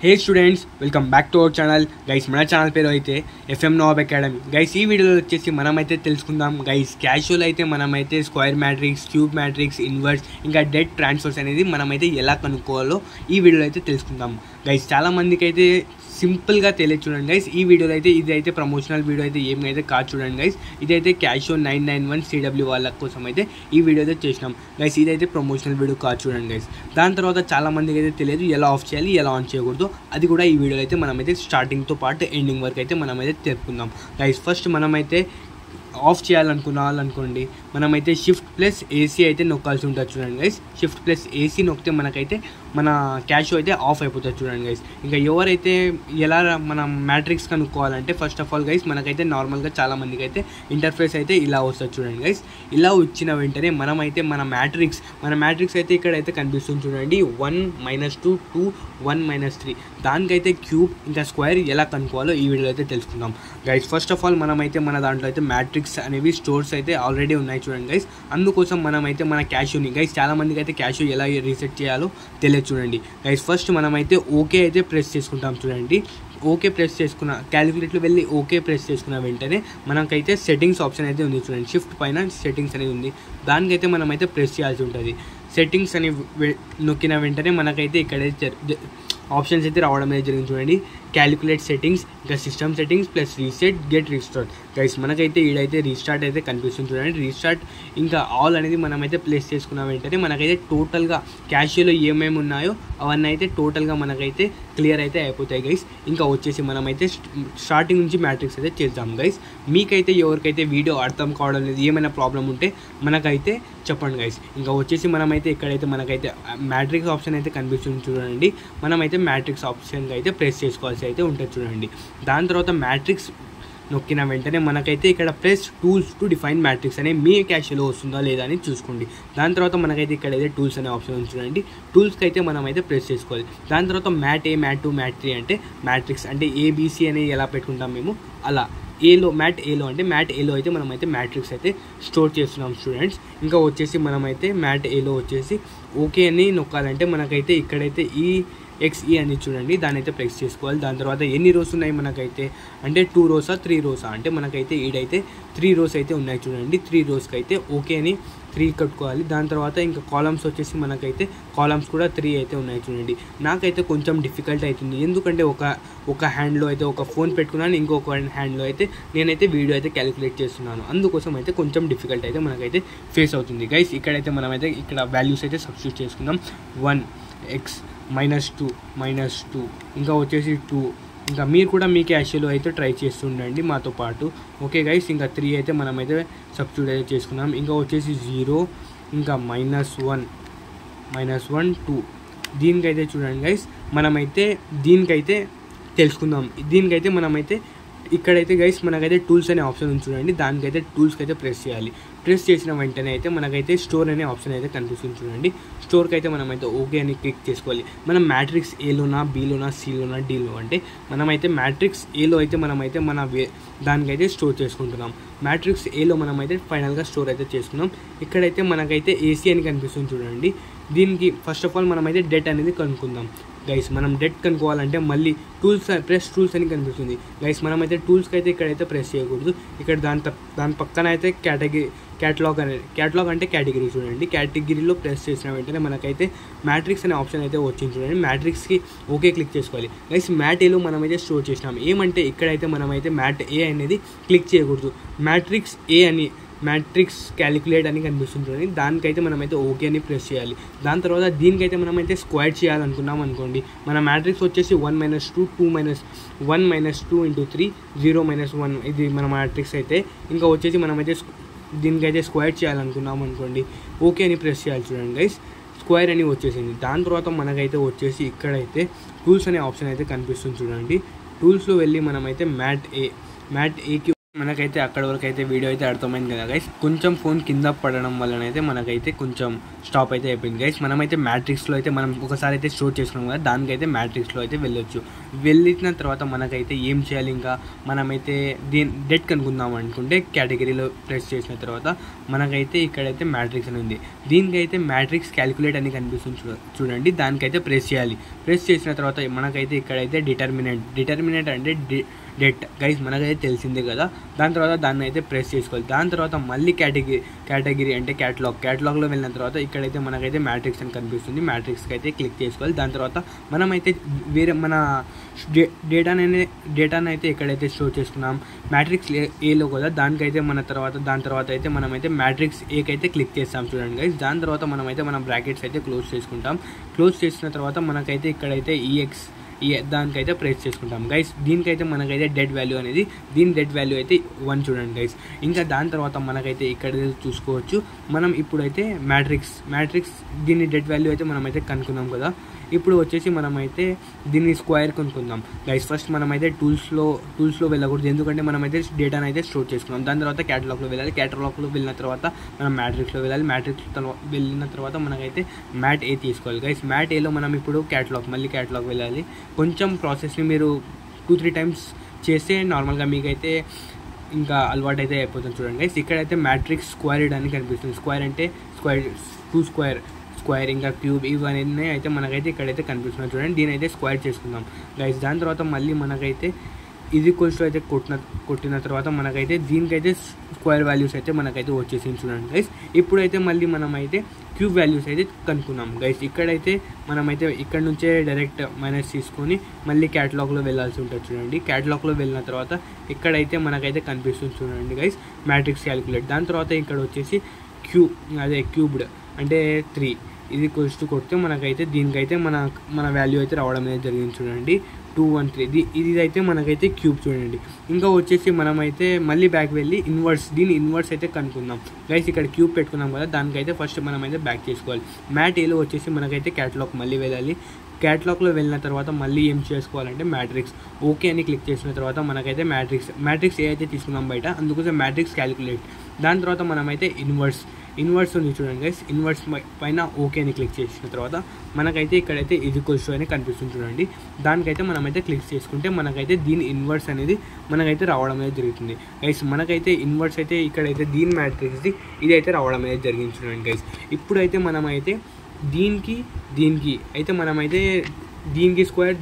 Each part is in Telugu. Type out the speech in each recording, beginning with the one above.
Hey students, welcome back to our channel. Guys, మన ఛానల్ పేరు అయితే FM Nawab Academy. Guys, ఈ వీడియోలో వచ్చేసి మనమైతే తెలుసుకుందాం. Guys, క్యాజువల్ అయితే మనమైతే square matrix, cube matrix, inverse ఇంకా డెట్ ట్రాన్స్ఫర్స్ అనేది మనమైతే ఎలా కనుక్కోవాలో ఈ వీడియోలో అయితే తెలుసుకుందాం. గైస్, చాలా మందికి అయితే సింపుల్గా తెలియదు చూడండి గైస్. ఈ వీడియోలో అయితే ఇది అయితే ప్రమోషనల్ వీడియో అయితే ఏమైతే కాదు చూడండి గైస్. ఇదైతే క్యాషో 991 CW వాళ్ళ కోసం అయితే ఈ వీడియో అయితే చేసినాం గైస్. ఇదైతే ప్రమోషనల్ వీడియో కాదు చూడండి గైస్. దాని తర్వాత చాలా మందికి అయితే తెలియదు ఎలా ఆఫ్ చేయాలి, ఎలా ఆన్ చేయకూడదు. అది కూడా ఈ వీడియోలో అయితే మనమైతే స్టార్టింగ్తో పాటు ఎండింగ్ వరకు అయితే మనమైతే తెలుపుకుందాం గైస్. ఫస్ట్ మనమైతే ఆఫ్ చేయాలనుకోండి మనమైతే షిఫ్ట్ ప్లస్ ఏసీ అయితే నొక్కాల్సి ఉంటుంది చూడండి గైస్. షిఫ్ట్ ప్లస్ ఏసీ నొక్కితే మనకైతే మన క్యాష్ అయితే ఆఫ్ అయిపోతుంది చూడండి గైస్. ఇంకా ఎవరైతే ఎలా మనం మ్యాట్రిక్స్ కనుక్కోవాలంటే ఫస్ట్ ఆఫ్ ఆల్ గైస్ మనకైతే నార్మల్గా చాలా మందికి అయితే ఇంటర్ఫేస్ అయితే ఇలా వస్తుంది చూడండి గైస్. ఇలా వచ్చిన వెంటనే మనమైతే మన మ్యాట్రిక్స్ అయితే ఇక్కడైతే కనిపిస్తుంది చూడండి. 1 - 2 2 1 - 3 దానికైతే క్యూబ్ ఇంకా స్క్వేర్ ఎలా కనుక్కోవాలో ఈ వీడియోలో అయితే తెలుసుకుందాం గైస్. ఫస్ట్ ఆఫ్ ఆల్ మనమైతే మన దాంట్లో అయితే మ్యాట్రిక్స్ అనేవి స్టోర్స్ అయితే ఆల్రెడీ ఉన్నాయి చూడండి గైస్. అందుకోసం మనమైతే మన క్యాష్యూని గైస్ చాలా మందికి అయితే క్యాష్యూ ఎలా రీసెట్ చేయాలో తెలియదు చూడండి గైస్. ఫస్ట్ మనమైతే ఓకే అయితే ప్రెస్ చేసుకుంటాం చూడండి. ఓకే ప్రెస్ చేసుకున్న క్యాలిక్యులేట్లో వెళ్ళి ఓకే ప్రెస్ చేసుకున్న వెంటనే మనకైతే సెట్టింగ్స్ ఆప్షన్ అయితే ఉంది చూడండి. షిఫ్ట్ పైన సెట్టింగ్స్ అనేది ఉంది. దానికైతే మనమైతే ప్రెస్ చేయాల్సి ఉంటుంది. సెట్టింగ్స్ అని నొక్కిన వెంటనే మనకైతే ఇక్కడైతే ఆప్షన్స్ అయితే రావడం అనేది జరిగింది చూడండి. క్యాలిక్యులేట్ సెట్టింగ్స్ ఇంకా system settings plus reset get restart guys. మనకైతే ఈడైతే రీస్టార్ట్ అయితే కనిపిస్తుంది చూడండి. రీస్టార్ట్ ఇంకా ఆల్ అనేది మనమైతే ప్లేస్ చేసుకున్న వెంటనే మనకైతే టోటల్గా క్యాష్యూలో ఏమేమి ఉన్నాయో అవన్నీ అయితే టోటల్గా మనకైతే క్లియర్ అయితే అయిపోతాయి గైస్. ఇంకా వచ్చేసి మనమైతే స్టార్టింగ్ నుంచి మ్యాట్రిక్స్ అయితే చేద్దాం గైస్. మీకైతే ఎవరికైతే వీడియో అర్థం కావడం లేదు, ఏమైనా ప్రాబ్లం ఉంటే మనకైతే చెప్పండి గైస్. ఇంకా వచ్చేసి మనమైతే ఇక్కడైతే మనకైతే మ్యాట్రిక్స్ ఆప్షన్ అయితే కనిపిస్తుంది చూడండి. మనమైతే మ్యాట్రిక్స్ ఆప్షన్కి అయితే ప్రెస్ చేసుకోవాల్సి అయితే ఉంటుంది చూడండి. దాని తర్వాత మ్యాట్రిక్స్ నొక్కిన వెంటనే మనకైతే ఇక్కడ press tools to define matrix అనే మీ క్యాష్లో వస్తుందా లేదా అని చూసుకోండి. దాని తర్వాత మనకైతే ఇక్కడైతే టూల్స్ అనే ఆప్షన్ ఉంది చూడండి. టూల్స్కి అయితే మనమైతే ప్రెస్ చేసుకోవాలి. దాని తర్వాత మ్యాట్ ఏ, మ్యాట్ 2, మ్యాట్ 3 అంటే మ్యాట్రిక్స్ అంటే ABC అనేది ఎలా పెట్టుకుంటాం మేము అలా. మ్యాట్ ఏలో అంటే మ్యాట్ ఏలో అయితే మనమైతే మ్యాట్రిక్స్ అయితే స్టోర్ చేస్తున్నాం స్టూడెంట్స్. ఇంకా వచ్చేసి మనమైతే మ్యాట్ ఏలో వచ్చేసి ఓకే అని నొక్కాలంటే మనకైతే ఇక్కడైతే EXE అని చూడండి. దాన్ని అయితే ప్రెస్ చేసుకోవాలి. దాని తర్వాత ఎన్ని రోస్ ఉన్నాయి మనకైతే అంటే 2 రోసా 3 రోసా అంటే మనకైతే ఈడైతే 3 రోస్ అయితే ఉన్నాయి చూడండి. 3 రోస్కి అయితే ఓకే అని 3 కట్టుకోవాలి. దాని తర్వాత ఇంకా కాలమ్స్ వచ్చేసి మనకైతే కాలమ్స్ కూడా 3 అయితే ఉన్నాయి చూడండి. నాకైతే కొంచెం డిఫికల్ట్ అవుతుంది ఎందుకంటే ఒక హ్యాండ్లో అయితే ఒక ఫోన్ పెట్టుకున్నాను, ఇంకొక హ్యాండ్లో అయితే నేనైతే వీడియో అయితే క్యాలిక్యులేట్ చేస్తున్నాను. అందుకోసం అయితే కొంచెం డిఫికల్ట్ అయితే మనకైతే ఫేస్ అవుతుంది గైస్. ఇక్కడైతే మనమైతే ఇక్కడ వాల్యూస్ అయితే సబ్స్టిట్యూట్ చేసుకుందాం. 1x -2 ఇంకా వచ్చేసి 2 ఇంకా మీరు కూడా మీ క్యాష్లో అయితే ట్రై చేస్తుండండి మాతో పాటు. ఓకే గైస్, ఇంకా 3 అయితే మనమైతే సబ్స్టిట్యూట్ అయితే చేసుకున్నాం. ఇంకా వచ్చేసి 0 ఇంకా -1 -2 దీనికైతే చూడండి గైస్ మనమైతే దీనికైతే తెలుసుకుందాం. దీనికైతే మనమైతే ఇక్కడైతే గైస్ మనకైతే టూల్స్ అనే ఆప్షన్ ఉంది చూడండి. దానికైతే టూల్స్కి అయితే ప్రెస్ చేయాలి. ప్రెస్ చేసిన వెంటనే అయితే మనకైతే స్టోర్ అనే ఆప్షన్ అయితే కనిపిస్తుంది చూడండి. స్టోర్కి అయితే మనమైతే ఓకే అని క్లిక్ చేసుకోవాలి. మనం మ్యాట్రిక్స్ ఏలోనా, బీలోనా, సిలోనా, డీలో అంటే మనమైతే మ్యాట్రిక్స్ ఏలో అయితే మనమైతే దానికైతే స్టోర్ చేసుకుంటున్నాం. మ్యాట్రిక్స్ ఏలో మనమైతే ఫైనల్గా స్టోర్ అయితే చేసుకున్నాం. ఇక్కడైతే మనకైతే ఏసీ అని కనిపిస్తుంది చూడండి. దీనికి ఫస్ట్ ఆఫ్ ఆల్ మనమైతే డెట్ అనేది కనుక్కుందాం గైస్. మనం డెట్ కనుక్కోవాలంటే మళ్ళీ ప్రెస్ టూల్స్ అని కనిపిస్తుంది గైస్. మనమైతే టూల్స్కి అయితే ఇక్కడైతే ప్రెస్ చేయకూడదు. ఇక్కడ దాని పక్కన అయితే క్యాటలాగ్ అంటే కేటగిరీ చూడండి. కేటగిరీలో ప్రెస్ చేసిన వెంటనే మనకైతే మ్యాట్రిక్స్ అనే ఆప్షన్ అయితే వచ్చింది చూడండి. మ్యాట్రిక్స్కి ఓకే క్లిక్ చేసుకోవాలి గైస్. మ్యాట్ ఏలో మనమైతే స్టోర్ చేసినాం. ఏమంటే ఇక్కడైతే మనమైతే మ్యాట్ ఏ అనేది క్లిక్ చేయకూడదు. మ్యాట్రిక్స్ ఏ అని మ్యాట్రిక్స్ క్యాలిక్యులేట్ అని కనిపిస్తుంది చూడండి. దానికైతే మనమైతే ఓకే అని ప్రెస్ చేయాలి. దాని తర్వాత దీనికైతే మనమైతే స్క్వేర్ చేయాలనుకున్నాం అనుకోండి. మన మ్యాట్రిక్స్ వచ్చేసి 1 - 2 2 - 1 - 2 × 3 0 - 1 ఇది మన మ్యాట్రిక్స్ అయితే. ఇంకా వచ్చేసి మనమైతే దీనికైతే స్క్వేర్ చేయాలనుకున్నాం అనుకోండి. ఓకే అని ప్రెస్ చేయాలి చూడండి గైస్. స్క్వేర్ అని వచ్చేసింది. దాని తర్వాత మనకైతే వచ్చేసి ఇక్కడైతే టూల్స్ అనే ఆప్షన్ అయితే కనిపిస్తుంది చూడండి. టూల్స్లో వెళ్ళి మనమైతే మ్యాట్ ఏకి మనకైతే అక్కడ వరకు అయితే వీడియో అయితే అర్థమైంది కదా గైస్. కొంచెం ఫోన్ కింద పడడం వలనైతే మనకైతే కొంచెం స్టాప్ అయితే అయిపోయింది గైస్. మనమైతే మ్యాట్రిక్స్లో అయితే మనం ఒకసారి అయితే స్టోర్ చేసుకున్నాం కదా, దానికైతే మ్యాట్రిక్స్లో అయితే వెళ్ళొచ్చు. వెళ్ళిన తర్వాత మనకైతే ఏం చేయాలి, ఇంకా మనమైతే డెట్ కనుక్కుందాం అనుకుంటే కేటగిరీలో ప్రెస్ చేసిన తర్వాత మనకైతే ఇక్కడైతే మ్యాట్రిక్స్ అని ఉంది. దీనికైతే మ్యాట్రిక్స్ క్యాలిక్యులేట్ అని కనిపిస్తుంది చూడండి, దానికైతే ప్రెస్ చేయాలి. ప్రెస్ చేసిన తర్వాత మనకైతే ఇక్కడైతే డిటర్మినెంట్ అంటే డెట్ గైస్ మనకైతే తెలిసిందే కదా. దాని తర్వాత దాన్ని అయితే ప్రెస్ చేసుకోవాలి. దాని తర్వాత మళ్ళీ కేటగిరీ అంటే క్యాటలాగ్లో వెళ్ళిన తర్వాత ఇక్కడైతే మనకైతే మ్యాట్రిక్స్ అని కనిపిస్తుంది. మ్యాట్రిక్స్కి అయితే క్లిక్ చేసుకోవాలి. దాని తర్వాత మనమైతే వేరే మన డేటాని అయితే ఎక్కడైతే స్టోర్ చేసుకున్నాం మ్యాట్రిక్స్ ఏలో కదా, దాని తర్వాత అయితే మనమైతే మ్యాట్రిక్స్ ఏకైతే క్లిక్ చేస్తాం చూడండి గైస్. దాని తర్వాత మనమైతే మన బ్రాకెట్స్ అయితే క్లోజ్ చేసుకుంటాం. క్లోజ్ చేసిన తర్వాత మనకైతే ఇక్కడైతే దానికైతే ప్రెస్ చేసుకుంటాం గైస్. దీనికైతే మనకైతే డెడ్ వాల్యూ అనేది దీని డెడ్ వాల్యూ అయితే 1 చూడండి గైస్. ఇంకా దాని తర్వాత మనకైతే ఇక్కడ చూసుకోవచ్చు. మనం ఇప్పుడైతే మ్యాట్రిక్స్ దీని డెడ్ వాల్యూ అయితే మనమైతే కనుక్కున్నాం కదా. ఇప్పుడు వచ్చేసి మనమైతే దీన్ని స్క్వేర్ కనుక్కుందాం గైస్. ఫస్ట్ మనమైతే టూల్స్లో వెళ్ళకూడదు, ఎందుకంటే మనమైతే డేటాను అయితే స్టోర్ చేసుకున్నాం. దాని తర్వాత క్యాటలాగ్లో వెళ్ళాలి. క్యాటలాగ్లో వెళ్ళిన తర్వాత మనం మ్యాట్రిక్స్లో వెళ్ళాలి. మ్యాట్రిక్స్ వెళ్ళిన తర్వాత మనకైతే మ్యాట్ ఏ తీసుకోవాలి గైస్. మ్యాట్ ఏలో మనం ఇప్పుడు మళ్ళీ క్యాటలాగ్ వెళ్ళాలి. కొంచెం ప్రాసెస్ని మీరు 2-3 టైమ్స్ చేస్తే నార్మల్గా మీకైతే ఇంకా అలవాటు అయితే అయిపోతుంది చూడండి గైస్. ఇక్కడైతే మ్యాట్రిక్స్ స్క్వేర్డ్ అని కనిపిస్తుంది. స్క్వేర్ అంటే స్క్వేర్ ఇంకా క్యూబ్ ఇవన్నీ అయితే మనకైతే ఇక్కడైతే కనిపిస్తున్నాయి చూడండి. దీని అయితే స్క్వేర్ చేసుకుందాం గైస్. దాని తర్వాత మళ్ళీ మనకైతే ఇది కొంచెం అయితే కొట్టిన తర్వాత మనకైతే దీనికైతే స్క్వేర్ వాల్యూస్ అయితే మనకైతే వచ్చేసింది చూడండి గైస్. ఇప్పుడైతే మళ్ళీ మనమైతే క్యూబ్ వాల్యూస్ అయితే కనుక్కున్నాం గైస్. ఇక్కడైతే మనమైతే ఇక్కడ నుంచే డైరెక్ట్ మైనస్ తీసుకొని మళ్ళీ క్యాటలాగ్లో వెళ్ళాల్సి ఉంటుంది చూడండి. క్యాటలాగ్లో వెళ్ళిన తర్వాత ఇక్కడైతే మనకైతే కనిపిస్తుంది చూడండి గైస్ మ్యాట్రిక్స్ క్యాలిక్యులేట్. దాని తర్వాత ఇక్కడ వచ్చేసి క్యూబ్డ్ అంటే 3 ఇది కొడితే మనకైతే దీనికైతే మన వాల్యూ అయితే రావడం అనేది జరిగింది చూడండి 213. ఇది అయితే మనకైతే క్యూబ్ చూడండి. ఇంకా వచ్చేసి మనమైతే మళ్ళీ బ్యాక్ వెళ్ళి దీని ఇన్వర్స్ అయితే కనుక్కుందాం గైస్. ఇక్కడ క్యూబ్ పెట్టుకున్నాం కదా, దానికైతే ఫస్ట్ మనమైతే బ్యాక్ చేసుకోవాలి. మ్యాట్ ఏలో వచ్చేసి మనకైతే క్యాటలాగ్ మళ్ళీ వెళ్ళాలి. క్యాటలాగ్లో వెళ్ళిన తర్వాత మళ్ళీ ఏం చేసుకోవాలంటే మ్యాట్రిక్స్ ఓకే అని క్లిక్ చేసిన తర్వాత మనకైతే మ్యాట్రిక్స్ ఏ అయితే తీసుకున్నాం బయట, అందుకోసం మ్యాట్రిక్స్ క్యాలిక్యులేట్. దాని తర్వాత మనమైతే ఇన్వర్స్ ఉంది చూడండి గైస్. ఇన్వర్స్ పైన ఓకే అని క్లిక్ చేసిన తర్వాత మనకైతే ఇక్కడైతే ఈక్వల్స్ అని కనిపిస్తుంది చూడండి. దానికైతే మనమైతే క్లిక్ చేసుకుంటే మనకైతే దీని ఇన్వర్స్ అనేది మనకైతే రావడం అనేది జరుగుతుంది గైస్. మనకైతే ఇన్వర్స్ అయితే ఇక్కడైతే దీని మ్యాట్రిక్స్ది ఇది అయితే రావడం అనేది జరిగింది చూడండి గైస్. ఇప్పుడైతే మనమైతే దీనికి అయితే మనమైతే దీనికి స్క్వేర్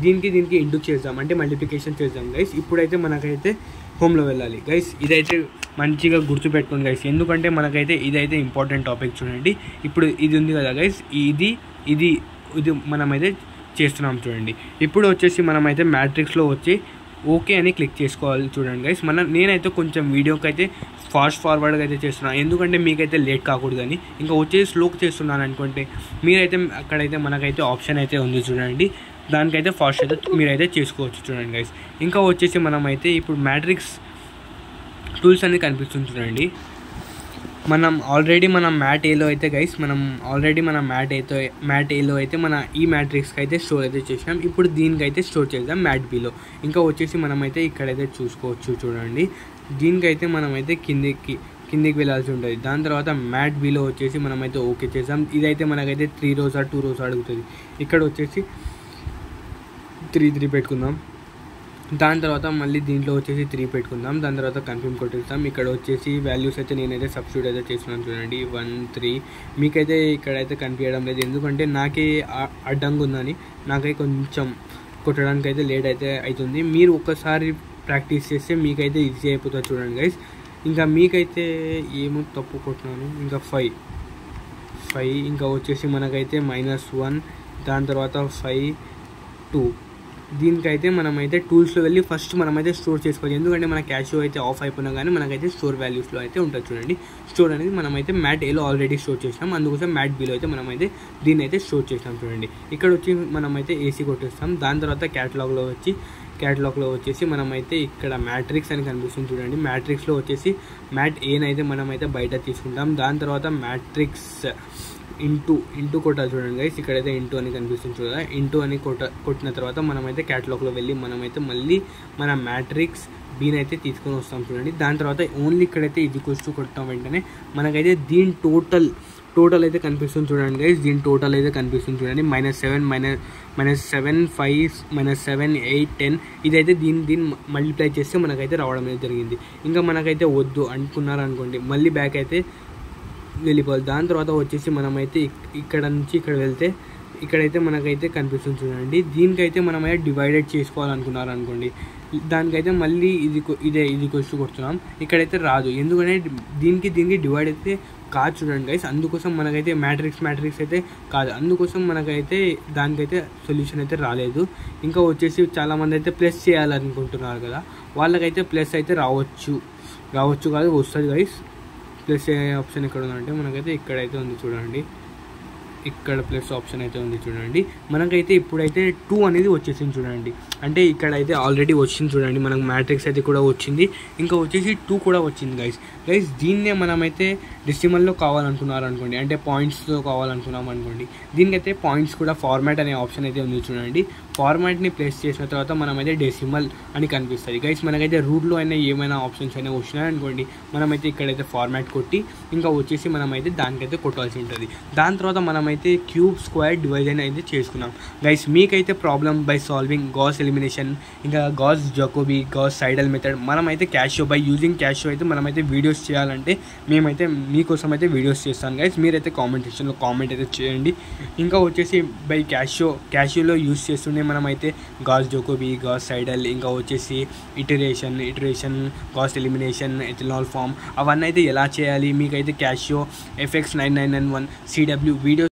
దీనికి ఇంటూ చేద్దాం అంటే మల్టిప్లికేషన్ చేద్దాం గైస్. ఇప్పుడైతే మనకైతే హోమ్లో వెళ్ళాలి గైస్. ఇదైతే మంచిగా గుర్తుపెట్టుకోండి గైస్, ఎందుకంటే మనకైతే ఇదైతే ఇంపార్టెంట్ టాపిక్ చూడండి. ఇప్పుడు ఇది ఉంది కదా గైస్, ఇది మనమైతే చేస్తున్నాం చూడండి. ఇప్పుడు వచ్చేసి మనమైతే మ్యాట్రిక్స్లో వచ్చి ఓకే అని క్లిక్ చేసుకోవాలి చూడండి గైస్. నేనైతే కొంచెం వీడియోకి అయితే ఫార్వర్డ్గా అయితే చేస్తున్నాను, ఎందుకంటే మీకైతే లేట్ కాకూడదని. ఇంకా వచ్చేసి స్లోకి చేస్తున్నాను అనుకుంటే మీరైతే అక్కడైతే మనకైతే ఆప్షన్ అయితే ఉంది చూడండి, దానికైతే ఫాస్ట్ అయితే మీరైతే చేసుకోవచ్చు చూడండి గైస్. ఇంకా వచ్చేసి మనమైతే ఇప్పుడు మ్యాట్రిక్స్ టూల్స్ అనేది కనిపిస్తుంది చూడండి. మనం మ్యాట్ ఏలో అయితే గైస్ మ్యాట్ ఏలో అయితే మన ఈ మ్యాట్రిక్స్కి అయితే స్టోర్ అయితే చేసినాం. ఇప్పుడు దీనికైతే స్టోర్ చేద్దాం మ్యాట్ బిలో. ఇంకా వచ్చేసి మనమైతే ఇక్కడైతే చూసుకోవచ్చు చూడండి. దీనికైతే మనమైతే కిందికి వెళ్ళాల్సి ఉంటుంది. దాని తర్వాత మ్యాట్ బిలో వచ్చేసి మనమైతే ఓకే చేద్దాం. ఇదైతే మనకైతే 3 rows 2 rows అడుగుతుంది. ఇక్కడ వచ్చేసి 3 పెట్టుకుందాం. దాని తర్వాత మళ్ళీ దీంట్లో వచ్చేసి 3 పెట్టుకుందాం. దాని తర్వాత కన్ఫర్మ్ కొట్టేస్తాం. ఇక్కడ వచ్చేసి వాల్యూస్ అయితే నేనైతే సబ్స్టిట్యూట్ అయితే చేస్తున్నాను చూడండి 1 3. మీకైతే ఇక్కడైతే కనిపించడం లేదు, ఎందుకంటే నాకే అడ్డంగా ఉందని నాకైతే కొంచెం కొట్టడానికి అయితే లేట్ అయితే అవుతుంది. మీరు ఒక్కసారి ప్రాక్టీస్ చేస్తే మీకైతే ఈజీ అయిపోతుంది చూడండి గైస్. ఇంకా మీకైతే ఏమో తప్పు కొట్టినాను. ఇంకా 5 ఇంకా వచ్చేసి మనకైతే -1. దాని తర్వాత 5 2. దీనికైతే మనమైతే టూల్స్లో వెళ్ళి ఫస్ట్ మనమైతే స్టోర్ చేసుకోవాలి, ఎందుకంటే మన క్యాష్ అయితే ఆఫ్ అయిపోయినా కానీ మనకైతే స్టోర్ వాల్యూస్లో అయితే ఉంటుంది చూడండి. స్టోర్ అనేది మనమైతే మ్యాట్ ఏలో ఆల్రెడీ స్టోర్ చేసినాం, అందుకోసం మ్యాట్ బిలో అయితే మనమైతే దీన్ని అయితే స్టోర్ చేసినాం చూడండి. ఇక్కడ వచ్చి మనమైతే ఏసీ కొట్టేస్తాం. దాని తర్వాత క్యాటలాగ్లో వచ్చేసి మనమైతే ఇక్కడ మ్యాట్రిక్స్ అని కనిపిస్తుంది చూడండి. మ్యాట్రిక్స్లో వచ్చేసి మ్యాట్ ఏనైతే మనమైతే బయట తీసుకుంటాం. దాని తర్వాత మ్యాట్రిక్స్ ఇంటూ కొట్టాలి చూడండి గైస్. ఇక్కడైతే ఇంటూ అని కనిపిస్తుంది చూడాలి. ఇంటూ అని కొట్టిన తర్వాత మనమైతే క్యాటలాగ్లో వెళ్ళి మనమైతే మళ్ళీ మన మ్యాట్రిక్స్ బీని అయితే తీసుకొని వస్తాం చూడండి. దాని తర్వాత ఓన్లీ ఇక్కడైతే ఇది క్వశ్చన్ కొట్టాం వెంటనే మనకైతే దీని టోటల్ అయితే కనిపిస్తుంది చూడండి గైస్. దీని టోటల్ అయితే కనిపిస్తుంది చూడండి. -7 -7 5 -7 8 10 ఇదైతే దీన్ని మల్టిప్లై చేస్తే మనకైతే రావడం అయితే జరిగింది. ఇంకా మనకైతే వద్దు అనుకున్నారు అనుకోండి, మళ్ళీ బ్యాక్ అయితే వెళ్ళిపోవాలి. దాని తర్వాత వచ్చేసి మనమైతే ఇక్కడ నుంచి ఇక్కడ వెళ్తే ఇక్కడైతే మనకైతే కనిపిస్తుంది చూడండి. దీనికైతే మనమైతే డివైడెడ్ చేసుకోవాలనుకున్నారు అనుకోండి, దానికైతే మళ్ళీ ఇది క్వశ్చన్ కొడుతున్నాం. ఇక్కడైతే రాదు, ఎందుకంటే దీనికి డివైడ్ అయితే కాదు చూడండి గైస్. అందుకోసం మనకైతే మ్యాట్రిక్స్ అయితే కాదు, అందుకోసం మనకైతే దానికైతే సొల్యూషన్ అయితే రాలేదు. ఇంకా వచ్చేసి చాలామంది అయితే ప్లస్ చేయాలనుకుంటున్నారు కదా, వాళ్ళకైతే ప్లస్ అయితే రావచ్చు కాదు వస్తుంది గైస్. ప్లస్ ఆప్షన్ ఎక్కడ ఉందంటే మనకైతే ఇక్కడైతే ఉంది చూడండి. ఇక్కడ ప్లస్ ఆప్షన్ అయితే ఉంది చూడండి. మనకైతే ఇప్పుడైతే 2 అనేది వచ్చేసింది చూడండి. అంటే ఇక్కడైతే ఆల్రెడీ వచ్చింది చూడండి, మనకు మ్యాట్రిక్స్ అయితే కూడా వచ్చింది, ఇంకా వచ్చేసి 2 కూడా వచ్చింది గైస్. దీన్నే మనమైతే డెసిమల్లో కావాలనుకున్నారు అనుకోండి, అంటే పాయింట్స్లో కావాలనుకున్నాం అనుకోండి, దీనికైతే పాయింట్స్ కూడా ఫార్మాట్ అనే ఆప్షన్ అయితే ఉంది చూడండి. ఫార్మాట్ని ప్లేస్ చేసిన తర్వాత మనమైతే డెసిమల్ అని కనిపిస్తుంది గైస్. మనకైతే రూట్లో అయినా ఏమైనా ఆప్షన్స్ అయినా వచ్చినాయనుకోండి, మనమైతే ఇక్కడైతే ఫార్మాట్ కొట్టి ఇంకా వచ్చేసి మనమైతే దానికైతే కొట్టాల్సి ఉంటుంది. దాని తర్వాత మనమైతే క్యూబ్, స్క్వేర్, డివైజన్ అయితే చేసుకున్నాం గైస్. మీకైతే problem by solving Gauss elimination, ఇంకా Gauss Jacobi, Gauss Seidel method, మనమైతే క్యాషియో బై యూజింగ్ క్యాషియో అయితే మనమైతే వీడియోస్ చేయాలంటే మేమైతే మీకోసం అయితే వీడియోస్ చేస్తాను గైస్. మీరైతే కామెంట్ సెక్షన్లో కామెంట్ అయితే చేయండి. ఇంకా వచ్చేసి బై క్యాషియోలో యూజ్ చేస్తుండే మనమైతే గాస్ జాకోబీ, గాస్ సైడల్, ఇంకా వచ్చేసి ఇటరేషన్, గాస్ ఎలిమినేషన్, ఎథనాల్ ఫామ్, అవన్నీ అయితే ఎలా చేయాలి మీకైతే క్యాషియో FX9991 CW వీడియో